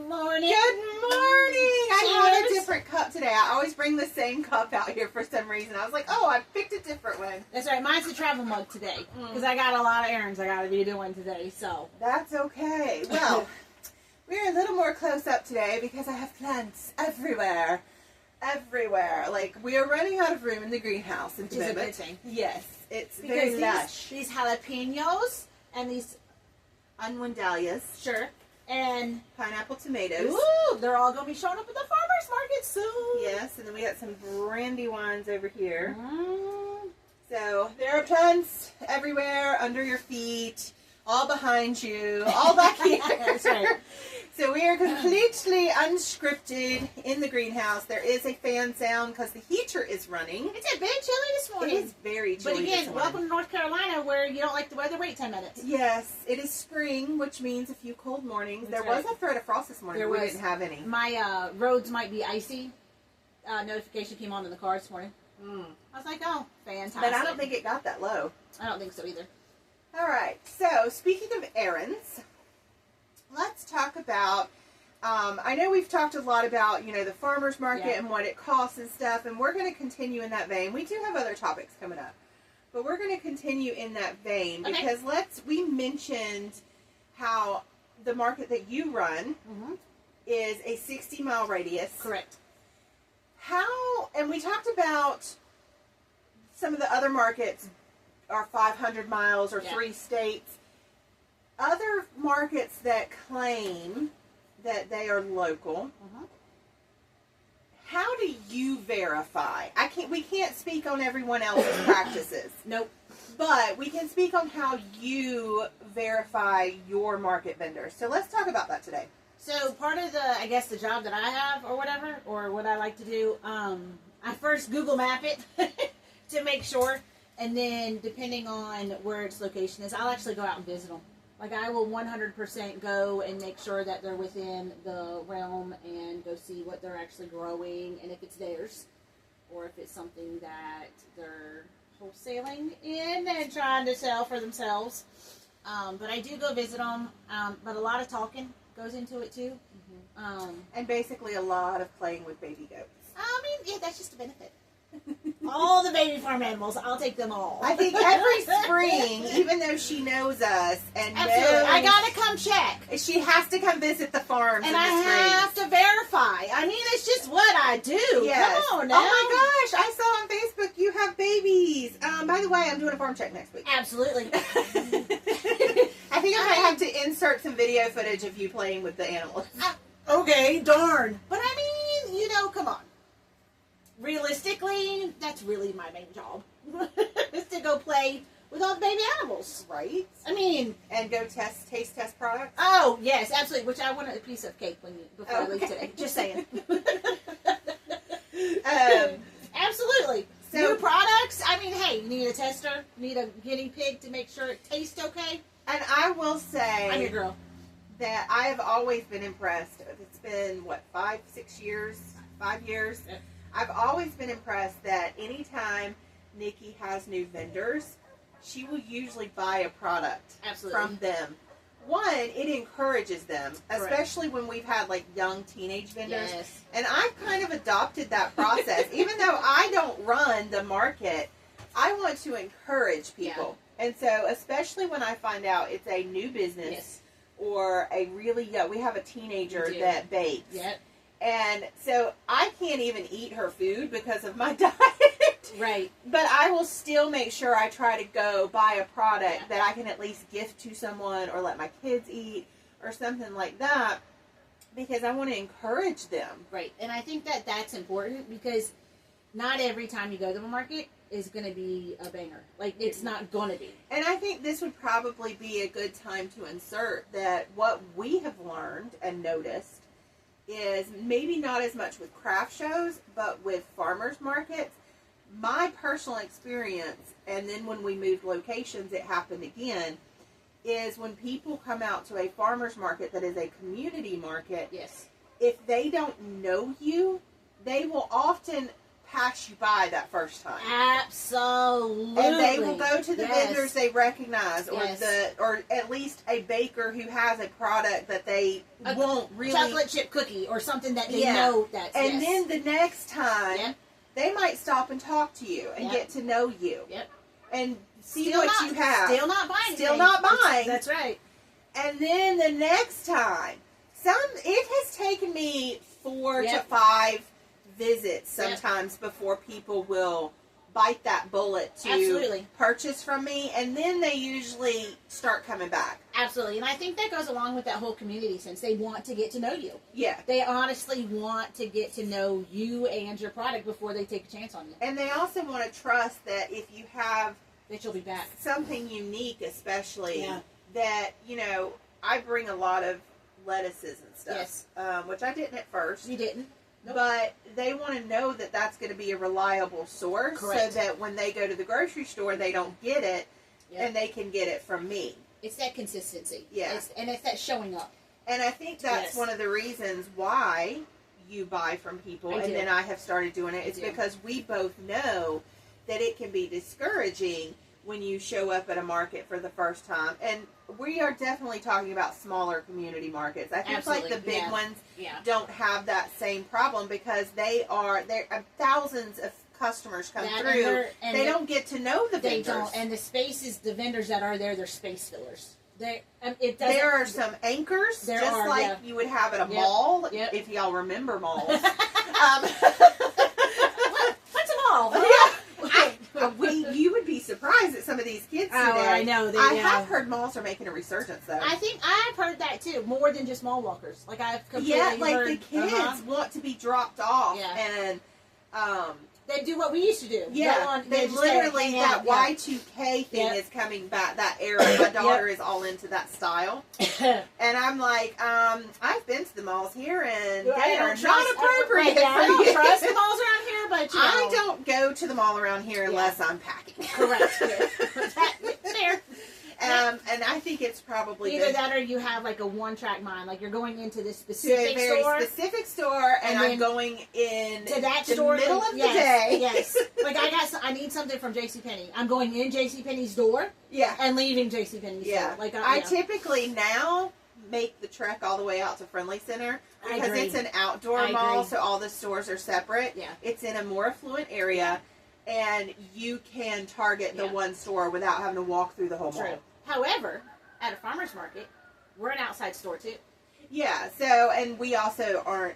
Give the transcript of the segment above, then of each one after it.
Good morning. Good morning. I had a Cheers. different cup today. I always bring the same cup out here for some reason. I was like, oh, I picked a different one. That's right. Mine's a travel mug today because I got a lot of errands I got to be doing today. So That's okay. Well, we're a little more close up today because I have plants everywhere. Everywhere. Like, we are running out of room in the greenhouse at the Which is a moment. good thing. Yes. It's because very lush. these jalapenos and these Unwin dahlias. sure and Pineapple tomatoes. ooh, they're all gonna be showing up at the farmers market soon. Yes, and then we got some brandy wines over here. Mm. So there are plants everywhere, under your feet, all behind you, all back here. That's right. So we are completely unscripted in the greenhouse. There is a fan sound because the heater is running. It's a bit chilly this morning. It is very chilly. But this again, morning. welcome to North Carolina where you don't like the weather. Wait 10 minutes. Yes, it is spring, which means a few cold mornings. That's There right. was a threat of frost this morning. There We was. didn't have any. My roads might be icy. Notification came on in the car this morning. I was like, oh, fantastic. But I don't think it got that low. I don't think so either. All right. So speaking of errands, let's talk about. I know we've talked a lot about, the farmer's market Yeah. and what it costs and stuff, and we're going to continue in that vein. We do have other topics coming up, but we're going to continue in that vein Okay. because we mentioned how the market that you run is a 60-mile radius. Correct. And we talked about some of the other markets are 500 miles or 3 states. Other markets that claim that they are local. How do you verify? We can't speak on everyone else's practices. Nope. But we can speak on how you verify your market vendors. So let's talk about that today. So part of the job that I have or whatever, or what I like to do, I first Google map it to make sure. And then depending on where its location is, I'll actually go out and visit them. Like, I will 100% go and make sure that they're within the realm and go see what they're actually growing and if it's theirs or if it's something that they're wholesaling in and trying to sell for themselves. But I do go visit them, but a lot of talking goes into it too. And basically a lot of playing with baby goats. That's just a benefit. All the baby farm animals, I'll take them all. I think every spring, even though she knows us and Absolutely. knows, I gotta come check. she has to come visit the farms And in I the have spring. to verify. it's just what I do. Yes. Come on now. Oh my gosh, I saw on Facebook you have babies. By the way, I'm doing a farm check next week. Absolutely. I think I might have to insert some video footage of you playing with the animals. Okay, darn. But come on. Realistically, that's really my main job. Is to go play with all the baby animals. Right? And go taste test products. Oh, yes, absolutely. Which I want a piece of cake before I leave today. Just saying. Absolutely. So- New products. Hey, you need a tester, need a guinea pig to make sure it tastes okay. And I will say I'm your girl. that I have always been impressed. It's been, 5 years? Yeah. I've always been impressed that anytime Nikki has new vendors, she will usually buy a product Absolutely. from them. One, it encourages them, Correct. especially when we've had young teenage vendors. Yes. And I've kind of adopted that process. Even though I don't run the market, I want to encourage people. Yeah. And so, especially when I find out it's a new business. Yes. Or a really young, we have a teenager that bakes. Yep. And so I can't even eat her food because of my diet. Right. But I will still make sure I try to go buy a product that I can at least gift to someone or let my kids eat or something like that because I want to encourage them. Right. And I think that that's important because not every time you go to the market is going to be a banger. It's not going to be. And I think this would probably be a good time to insert that what we have learned and noticed is maybe not as much with craft shows, but with farmers markets. My personal experience, and then when we moved locations, it happened again, is when people come out to a farmers market that is a community market, Yes. if they don't know you, they will often pass you by that first time. Absolutely. And they will go to the Yes. vendors they recognize, or Yes. or at least a baker who has a product that they won't really chocolate chip cookie or something that they Yeah. know that's And yes. then the next time, Yep. they might stop and talk to you and Yep. get to know you. Yep. And see Still what not, you have. Still not buying. Still anything. not buying. That's right. And then the next time, it has taken me 4 to Yep. 5 visits sometimes before people will bite that bullet to Absolutely. purchase from me, and then they usually start coming back. Absolutely. And I think that goes along with that whole community sense. They want to get to know you. Yeah. They honestly want to get to know you and your product before they take a chance on you. And they also want to trust that if you have That you'll be back. something unique, especially, Yeah. that, I bring a lot of lettuces and stuff, Yes. which I didn't at first. You didn't. Nope. But they want to know that that's going to be a reliable source, Correct. so that when they go to the grocery store, they don't get it, Yep. and they can get it from me. It's that consistency. Yeah. It's that showing up. And I think that's Yes. one of the reasons why you buy from people, I and do. then I have started doing it. I It's do. because we both know that it can be discouraging when you show up at a market for the first time. And we are definitely talking about smaller community markets. I think Absolutely. like the big Yeah. ones Yeah. don't have that same problem, because there are thousands of customers come That, through. and They don't get to know the They vendors. don't. And the spaces, the vendors that are there, they're space fillers. It doesn't. There are some anchors, There just are, like yeah. you would have at a Yep. mall, Yep. if y'all remember malls. What's a mall? You would be surprised at some of these kids today. Oh, I know. I have heard malls are making a resurgence, though. I think I've heard that too, more than just mall walkers. Like I've completely Yeah, like heard, the kids uh-huh. want to be dropped off, Yeah. and They do what we used to do. yeah, Go on, they just literally hang that out, yeah. Y2K thing Yep. is coming back. That era, my daughter is all into that style, and I'm like, I've been to the malls here, and I they don't are trust- not appropriate I for don't you. trust the malls around here, but you know. I don't go to the mall around here unless I'm packing. Correct. Fair. And I think it's probably Either good that or you have like a one-track mind. Like you're going into this to a specific very store. specific store, and And I'm then going in to that the store, middle like, of yes, the day. Yes. Like I need something from JCPenney. I'm going in JCPenney's door Yeah. and leaving JCPenney's Yeah. door. Like I yeah. typically now make the trek all the way out to Friendly Center, I because agree. it's an outdoor I mall, agree. so all the stores are separate. Yeah. It's in a more affluent area, and you can target the Yeah. one store without having to walk through the whole True. mall. However, at a farmer's market, we're an outside store too. Yeah, so, and we also aren't,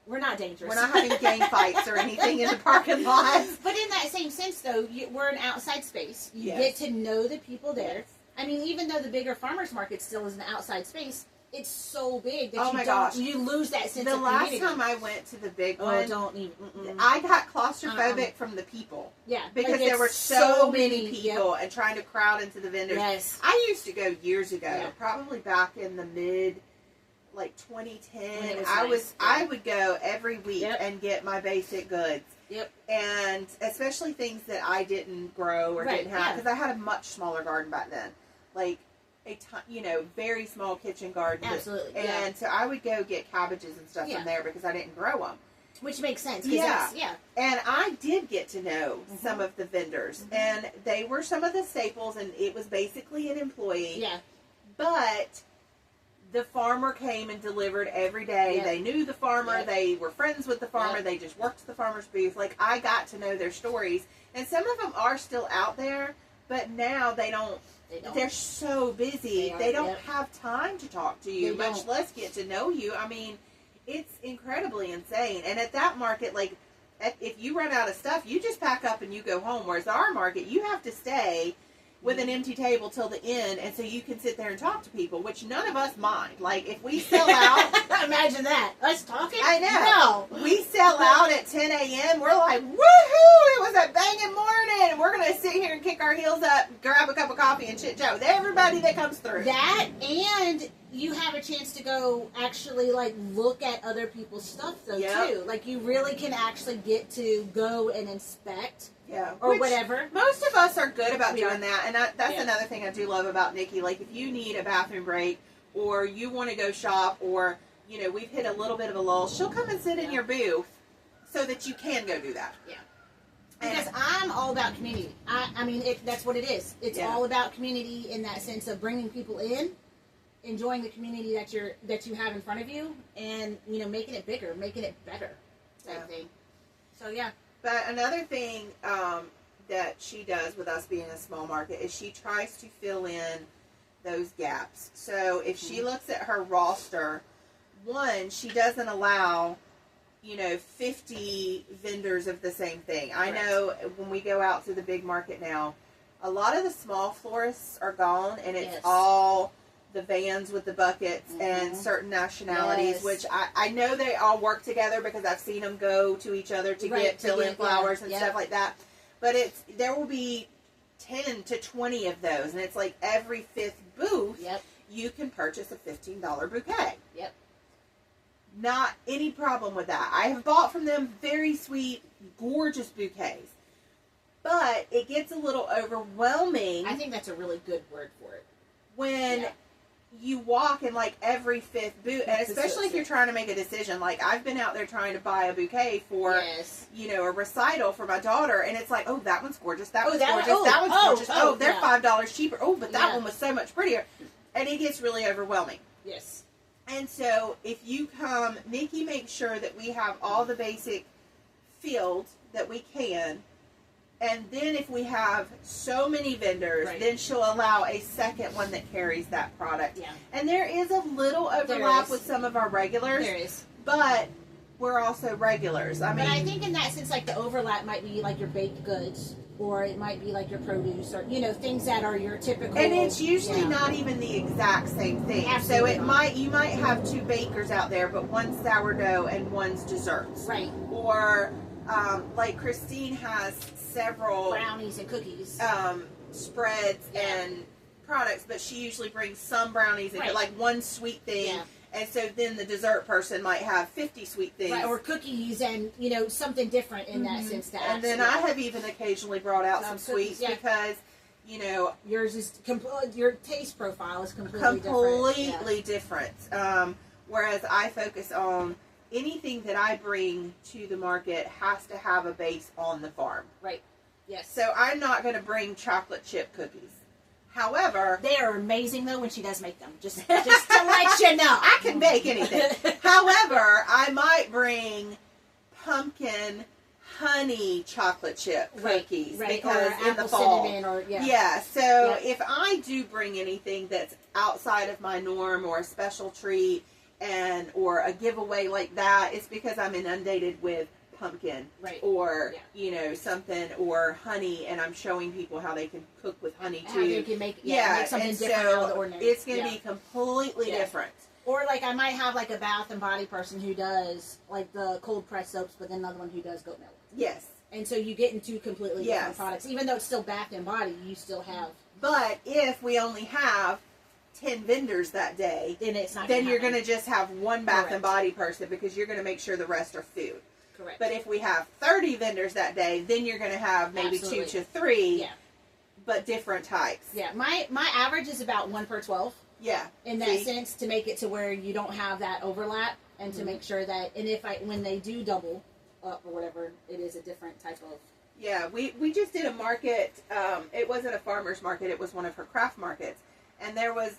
We're not dangerous. we're not having gang fights or anything in the parking lot. But in that same sense, though, we're an outside space. You Yes. get to know the people there. Yes. I mean, even though the bigger farmers market still is an outside space, it's so big that Oh my gosh. you lose that sense The of last community. time I went to the big Oh, one, don't even. Mm-mm. I got claustrophobic from the people. Yeah, Because like, there it's were so many yep. people and trying to crowd into the vendors. Yes. I used to go years ago, Yeah. probably back in the mid, 2010. When it was I nice. I would go every week Yep. and get my basic goods, Yep. and especially things that I didn't grow or Right, didn't have, yeah. because I had a much smaller garden back then, like very small kitchen garden. Absolutely, And yeah. so I would go get cabbages and stuff Yeah. from there because I didn't grow them. Which makes sense. 'Cause Yeah. that's- yeah. And I did get to know Mhm. some of the vendors, Mhm. and they were some of the staples, and it was basically an employee. Yeah. But the farmer came and delivered every day. Yep. They knew the farmer. Yep. They were friends with the farmer. Yep. They just worked the farmer's booth. Like, I got to know their stories. And some of them are still out there, but now they don't. They don't. They're so busy. They don't yep. have time to talk to you, They much don't. less get to know you. I mean, it's incredibly insane. And at that market, like, if you run out of stuff, you just pack up and you go home. Whereas our market, you have to stay with an empty table till the end, and so you can sit there and talk to people, which none of us mind. Like, if we sell out, Imagine that. Us talking? I know. No. We sell out at 10 a.m. We're like, woohoo! It was a banging morning. And we're going to sit here and kick our heels up, grab a cup of coffee, and chit chat with everybody that comes through. That, and you have a chance to go actually, like, look at other people's stuff, though, Yep. too. Like, you really can actually get to go and inspect Yeah. or Which whatever. Most of us are good about We doing are. that. And that's Yeah. another thing I do love about Nikki. Like, if you need a bathroom break, or you want to go shop, or, we've hit a little bit of a lull, she'll come and sit in Yeah. your booth so that you can go do that. Yeah. Because I'm all about community. I mean, that's what it is. It's all about community in that sense of bringing people in, enjoying the community that you have in front of you, and making it bigger, making it better, type thing. So yeah. But another thing that she does with us being a small market is she tries to fill in those gaps. So if she looks at her roster, one, she doesn't allow 50 vendors of the same thing. I know when we go out to the big market now, a lot of the small florists are gone, and it's all the vans with the buckets and certain nationalities, which I know they all work together because I've seen them go to each other to fill in flowers and stuff like that. But there will be 10 to 20 of those, and it's like every fifth booth you can purchase a $15 bouquet. Yep. Not any problem with that. I have bought from them very sweet, gorgeous bouquets. But it gets a little overwhelming. I think that's a really good word for it. When you walk in like every fifth booth, and especially if you're trying to make a decision. Like I've been out there trying to buy a bouquet for, a recital for my daughter, and it's like, oh, that one's gorgeous. That one's gorgeous. That one's gorgeous. Oh, they're $5 cheaper. Oh, but that one was so much prettier. And it gets really overwhelming. Yes. And so, if you come, Nikki makes sure that we have all the basic fields that we can. And then if we have so many vendors, then she'll allow a second one that carries that product. Yeah. And there is a little overlap with some of our regulars. There is. But we're also regulars. But I think in that sense, like the overlap might be like your baked goods, or it might be like your produce, or things that are your typical. And it's usually not even the exact same thing. Absolutely so you might have two bakers out there, but one's sourdough and one's desserts. Right. Or like Christine has several brownies and cookies, spreads and products, but she usually brings some brownies and like one sweet thing. Yeah. And so then the dessert person might have 50 sweet things. Right, or cookies and, something different in that sense. And then I have even occasionally brought out some sweets because, yours is your taste profile is completely different. Whereas I focus on anything that I bring to the market has to have a base on the farm. Right. Yes. So I'm not going to bring chocolate chip cookies. However, they are amazing though when she does make them. Just to let you know, I can bake anything. However, I might bring pumpkin honey chocolate chip cookies because or in the fall. Cinnamon or So if I do bring anything that's outside of my norm or a special treat or a giveaway like that, it's because I'm inundated with pumpkin or something or honey, and I'm showing people how they can cook with honey too. How they can make something different out of the ordinary. It's going to be completely different. Or like I might have like a Bath and Body person who does like the cold pressed soaps, but then another one who does goat milk. Yes. And so you get into completely different products. Even though it's still Bath and Body, you still have. But if we only have 10 vendors that day, then it's not. Then you're going to just have one Bath and Body person because you're going to make sure the rest are food. Correct. But if we have 30 vendors that day, then you're going to have maybe 2 to 3, but different types. Yeah, my average is about 1 per 12. Yeah. In that sense, to make it to where you don't have that overlap, and to make sure that, and when they do double up or whatever, it is a different type of. Yeah, we just did a market. It wasn't a farmer's market; it was one of her craft markets, and there was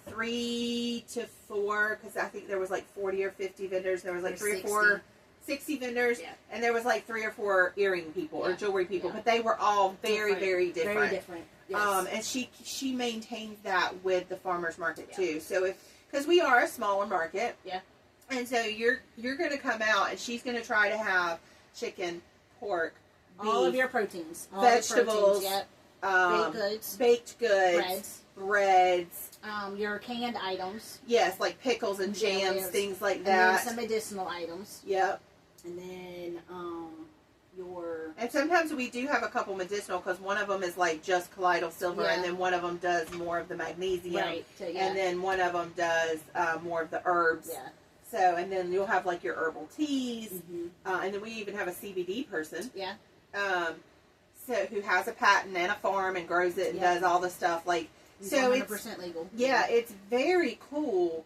3 to 4, because I think there was like 40 or 50 vendors. There was like 3 or 4. 60 vendors, and there was like 3 or 4 earring people or jewelry people, but they were all very different. Very different. Yes. And she maintains that with the farmers market too. So because we are a smaller market, and so you're going to come out, and she's going to try to have chicken, pork, beef, all of your proteins, all vegetables, baked goods, breads. Your canned items. Yes, like pickles and jams, things like that. And then some medicinal items. Yep. And then And sometimes we do have a couple medicinal, because one of them is like just colloidal silver, and then one of them does more of the magnesium, and then one of them does more of the herbs. Yeah. So, and then you'll have like your herbal teas, and then we even have a CBD person. Yeah. So who has a patent and a farm and grows it and does all the stuff like. So 100% legal. Yeah, it's very cool.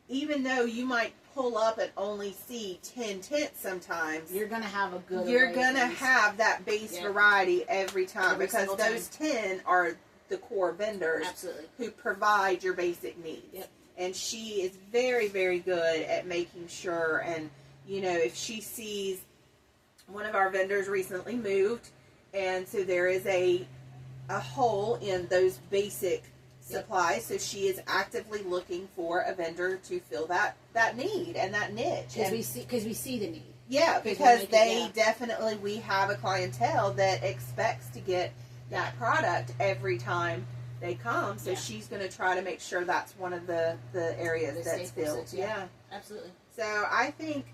Even though you might pull up and only see 10 tents sometimes, You're going to have a good you're array going to of these. have that base Yep. variety every time Every because single those 10 are the core vendors Absolutely. who provide your basic needs. Yep. And she is very, very good at making sure. And, you know, if she sees one of our vendors recently moved, and so there is a hole in those basic supplies, so she is actively looking for a vendor to fill that need and that niche. Because we see the need. Yeah, we because make it, they definitely, we have a clientele that expects to get that product every time they come. So she's going to try to make sure that's one of the areas that's filled. Yeah, Absolutely. So I think,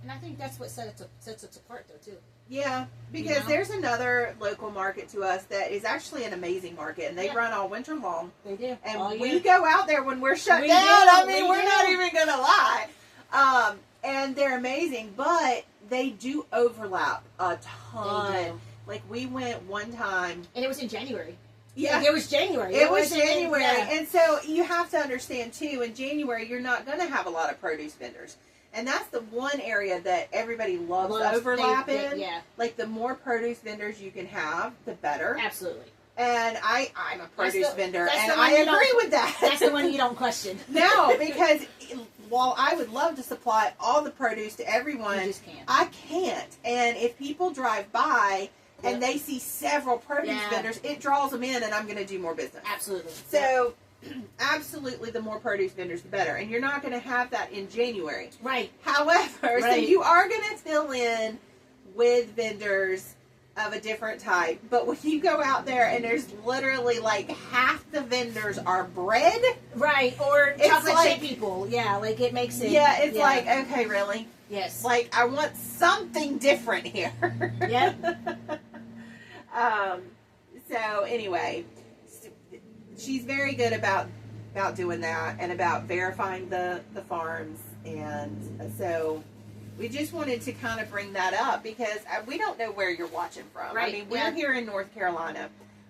and I think that's what sets us apart, though, too. yeah, because You know? there's another local market to us that is actually an amazing market, and they run all winter long. They do. And all we year. go out there when we're shut We down. do, I mean, we we're do. not even going to lie. And they're amazing, but they do overlap a ton. They do. Like, we went one time. And it was in January. Yeah. Like, it was January. It was wasn't in- January. yeah. And so you have to understand, too, in January, you're not going to have a lot of produce vendors. And that's the one area that everybody loves overlap in. Yeah. Like, the more produce vendors you can have, the better. Absolutely. And I'm a produce vendor, that's and the one I you agree don't- with that. That's the one you don't question. No, because while I would love to supply all the produce to everyone, You just can't. I can't. And if people drive by and Yep. they see several produce Yeah. vendors, it draws them in, and I'm going to do more business. Absolutely. So, absolutely, the more produce vendors, the better. And you're not going to have that in January. Right. However, so Right. you are going to fill in with vendors of a different type. But when you go out there and there's literally like half the vendors are bread. Right. Or It's chocolate like- chip people. Yeah. Like, it makes it. Yeah, it's like, okay, really? Yes. Like, I want something different here. Yep. So anyway, she's very good about doing that and about verifying the farms. And so we just wanted to kind of bring that up because we don't know where you're watching from. Right, I mean, we're yeah. here in North Carolina,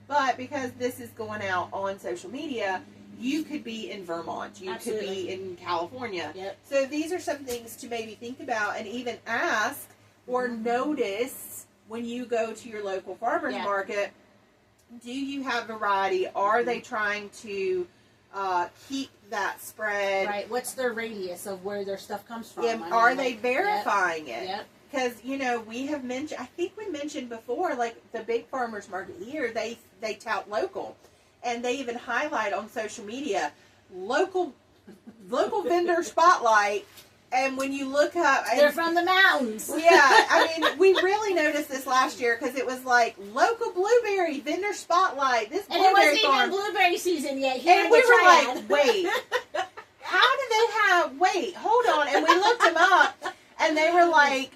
but because this is going out on social media, you could be in Vermont. You could Absolutely. be in California. Yep. So these are some things to maybe think about and even ask or notice when you go to your local farmer's Yeah. market. Do you have variety? Are they trying to keep that spread? Right. What's their radius of where their stuff comes from? Yeah, I mean, are like, they verifying it? Yep. Because, you know, we have mentioned, I think we mentioned before, like the big farmers market here, they tout local. And they even highlight on social media, local vendor spotlight. And when you look up... They're from the mountains. Yeah, I mean, we really noticed this last year because it was like local blueberry vendor spotlight. This And it blueberry wasn't farm, even blueberry season yet here and in we the were triad. like, wait, how do they have? Wait, hold on, and we looked them up, and they were like,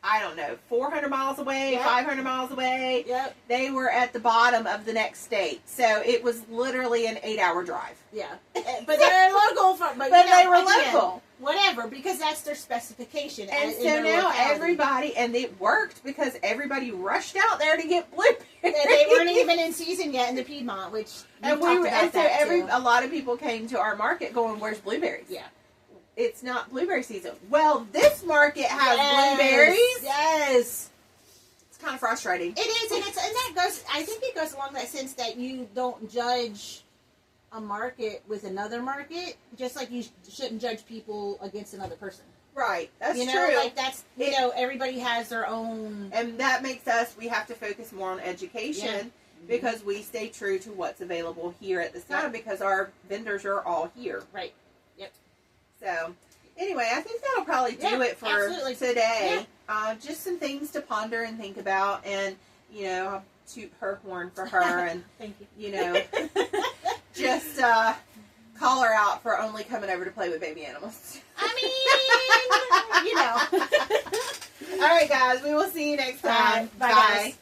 I don't know, 400 miles away, Yep. 500 miles away. Yep. They were at the bottom of the next state, so it was literally an 8-hour drive. Yeah. But they're local from, but But you know, they were again, local. Whatever, because that's their specification. And in so their now locality. everybody, and it worked because everybody rushed out there to get blueberries. And they weren't even in season yet in the Piedmont, which And we talked about and so that too. a lot of people came to our market going, "Where's blueberries?" Yeah. It's not blueberry season. Well, this market has Yes. blueberries. Yes. It's kind of frustrating. It is, and that goes. I think it goes along that sense that you don't judge a market with another market, just like you shouldn't judge people against another person. Right. That's You know, true. like that's everybody has their own. And that makes us, we have to focus more on education because we stay true to what's available here at this time Yeah. because our vendors are all here. Right. Yep. So, anyway, I think that'll probably do it for absolutely. today. Just some things to ponder and think about, and, you know, I'll toot her horn for her, and, Thank you. you know, just call her out for only coming over to play with baby animals. I mean, you know. All right, guys, we will see you next time. Bye, guys.